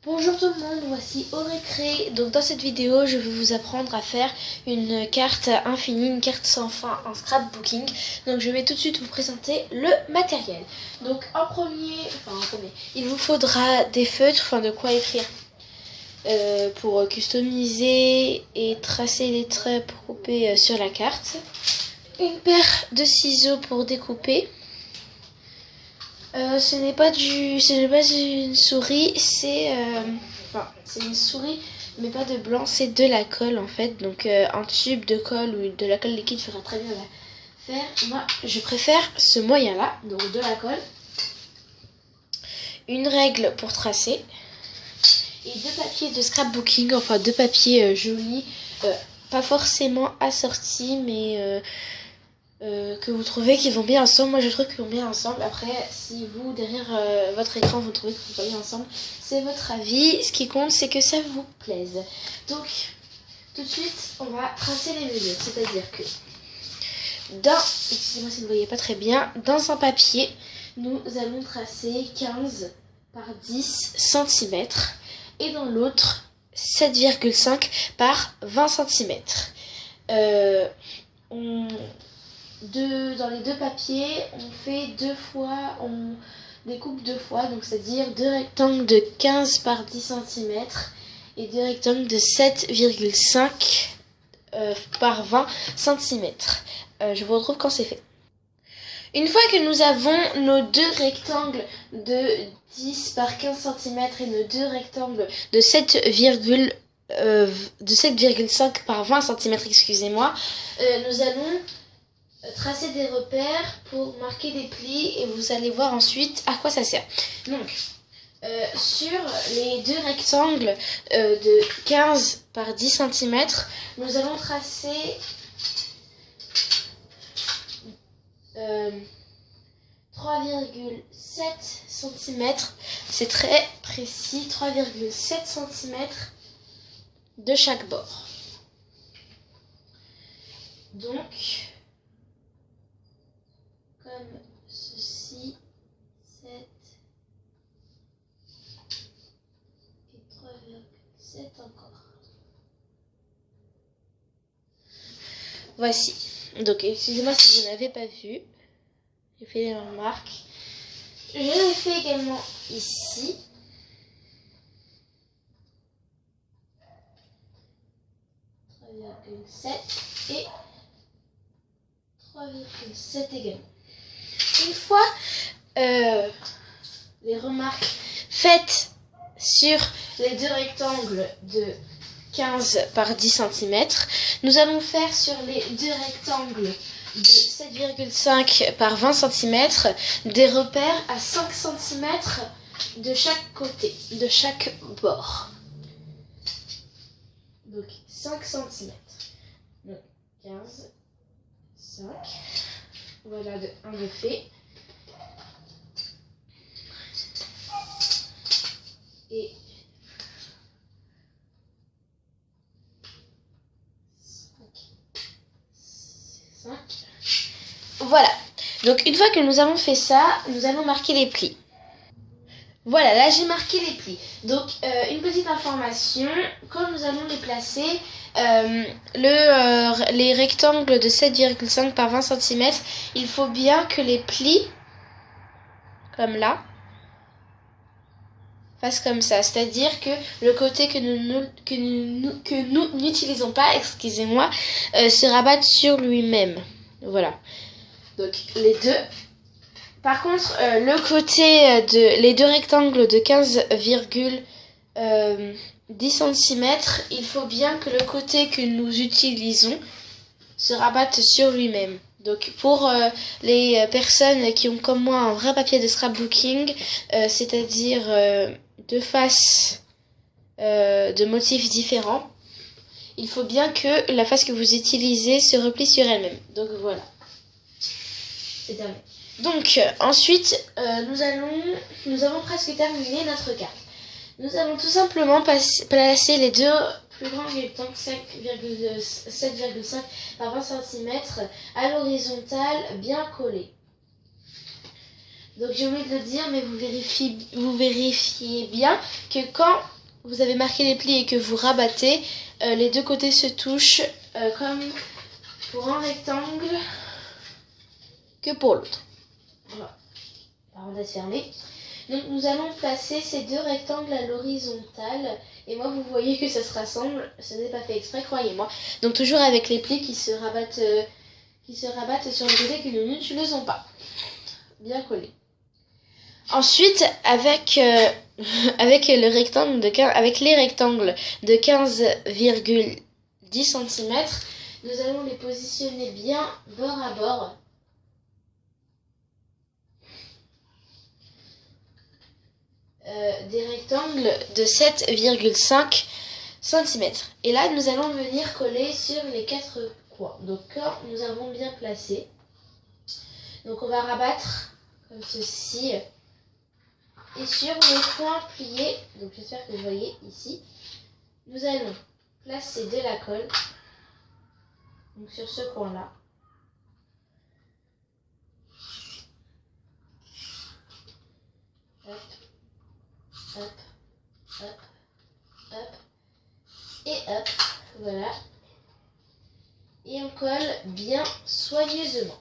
Bonjour tout le monde, voici Au Récré. Donc dans cette vidéo, je vais vous apprendre à faire une carte infinie, une carte sans fin en scrapbooking. Donc je vais tout de suite vous présenter le matériel. Donc en premier, il vous faudra des feutres, de quoi écrire pour customiser et tracer les traits pour couper sur la carte. Une paire de ciseaux pour découper. Ce n'est pas une souris, c'est une souris mais pas de blanc, c'est de la colle en fait. Donc un tube de colle ou de la colle liquide fera très bien l'affaire. Moi je préfère ce moyen là, donc de la colle. Une règle pour tracer et deux papiers de scrapbooking, deux papiers jolis, pas forcément assortis mais que vous trouvez qui vont bien ensemble. Moi je trouve qu'ils vont bien ensemble. Après si vous derrière votre écran vous trouvez qu'ils vont pas bien ensemble, c'est votre avis. Ce qui compte c'est que ça vous plaise. Donc tout de suite on va tracer les mesures. C'est à dire que excusez-moi si vous ne voyez pas très bien, dans un papier nous allons tracer 15 par 10 cm et dans l'autre 7,5 par 20 cm. Dans les deux papiers, on fait on découpe deux fois, donc c'est-à-dire deux rectangles de 15 par 10 cm et deux rectangles de 7,5 par 20 cm. Je vous retrouve quand c'est fait. Une fois que nous avons nos deux rectangles de 10 par 15 cm et nos deux rectangles de 7,5 par 20 cm, excusez-moi, nous allons tracer des repères pour marquer des plis et vous allez voir ensuite à quoi ça sert. Donc, sur les deux rectangles de 15 par 10 cm, nous allons tracer 3,7 cm, c'est très précis, 3,7 cm de chaque bord. Donc, comme ceci, 7 et 3,7 encore. Voici. Donc, excusez-moi si vous n'avez pas vu. J'ai fait les remarques. Je l'ai fait également ici. Et 3,7 également. Une fois les remarques faites sur les deux rectangles de 15 par 10 cm, nous allons faire sur les deux rectangles de 7,5 par 20 cm des repères à 5 cm de chaque côté, de chaque bord. Donc 5 cm. Donc 15, 5. Voilà un de fait. Et 5. Voilà. Donc une fois que nous avons fait ça, nous allons marquer les plis. Voilà, là j'ai marqué les plis. Donc une petite information, quand nous allons les placer, les rectangles de 7,5 par 20 cm, il faut bien que les plis, comme là, fassent comme ça. C'est-à-dire que le côté que nous n'utilisons pas, excusez-moi, se rabatte sur lui-même. Voilà. Donc les deux. Par contre, le côté les deux rectangles de 15,10 cm, il faut bien que le côté que nous utilisons se rabatte sur lui-même. Donc pour les personnes qui ont comme moi un vrai papier de scrapbooking, c'est-à-dire deux faces de motifs différents, il faut bien que la face que vous utilisez se replie sur elle-même. Donc voilà. C'est terminé. Donc ensuite nous avons presque terminé notre carte. Nous allons tout simplement placer les deux plus grands rectangles 7,5 par 20 cm à l'horizontale bien collés. Donc j'ai oublié de le dire, mais vous vérifiez bien que quand vous avez marqué les plis et que vous rabattez, les deux côtés se touchent comme pour un rectangle que pour l'autre. Voilà. Parenthèse fermée. Donc nous allons placer ces deux rectangles à l'horizontale. Et moi vous voyez que ça se rassemble. Ce n'est pas fait exprès, croyez-moi. Donc toujours avec les plis qui se rabattent sur le côté que nous n'utilisons pas. Bien collé. Ensuite, avec les rectangles de 15,10 cm, nous allons les positionner bien bord à bord. Des rectangles de 7,5 cm. Et là, nous allons venir coller sur les 4 coins. Donc, quand nous avons bien placé, donc on va rabattre comme ceci. Et sur les coins pliés, donc j'espère que vous voyez ici, nous allons placer de la colle. Donc sur ce coin-là. Hop. Hop, hop, hop, et hop, voilà. Et on colle bien soigneusement.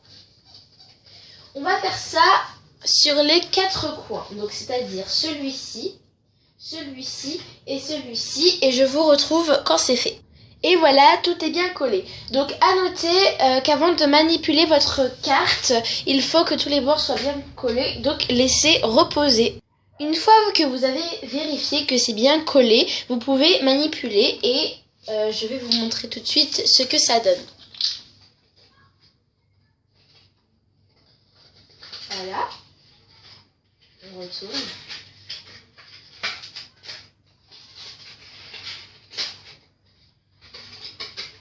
On va faire ça sur les 4 coins, donc c'est-à-dire celui-ci, celui-ci et celui-ci, et je vous retrouve quand c'est fait. Et voilà, tout est bien collé. Donc à noter qu'avant de manipuler votre carte, il faut que tous les bords soient bien collés, donc laissez reposer. Une fois que vous avez vérifié que c'est bien collé, vous pouvez manipuler et je vais vous montrer tout de suite ce que ça donne. Voilà. On retourne.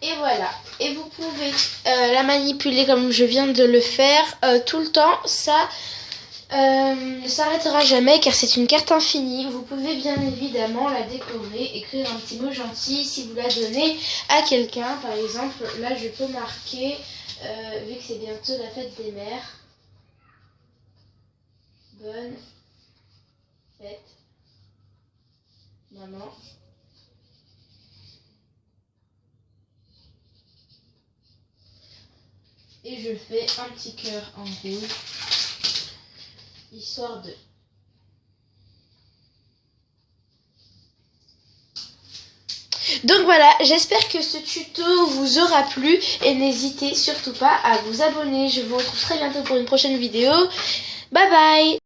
Et voilà. Et vous pouvez la manipuler comme je viens de le faire tout le temps. Ça ne s'arrêtera jamais car c'est une carte infinie. Vous pouvez bien évidemment la décorer, écrire un petit mot gentil si vous la donnez à quelqu'un. Par exemple, là je peux marquer, vu que c'est bientôt la fête des mères, bonne fête, maman. Et je fais un petit cœur en rouge. Histoire de... Donc voilà, j'espère que ce tuto vous aura plu et n'hésitez surtout pas à vous abonner. Je vous retrouve très bientôt pour une prochaine vidéo. Bye bye!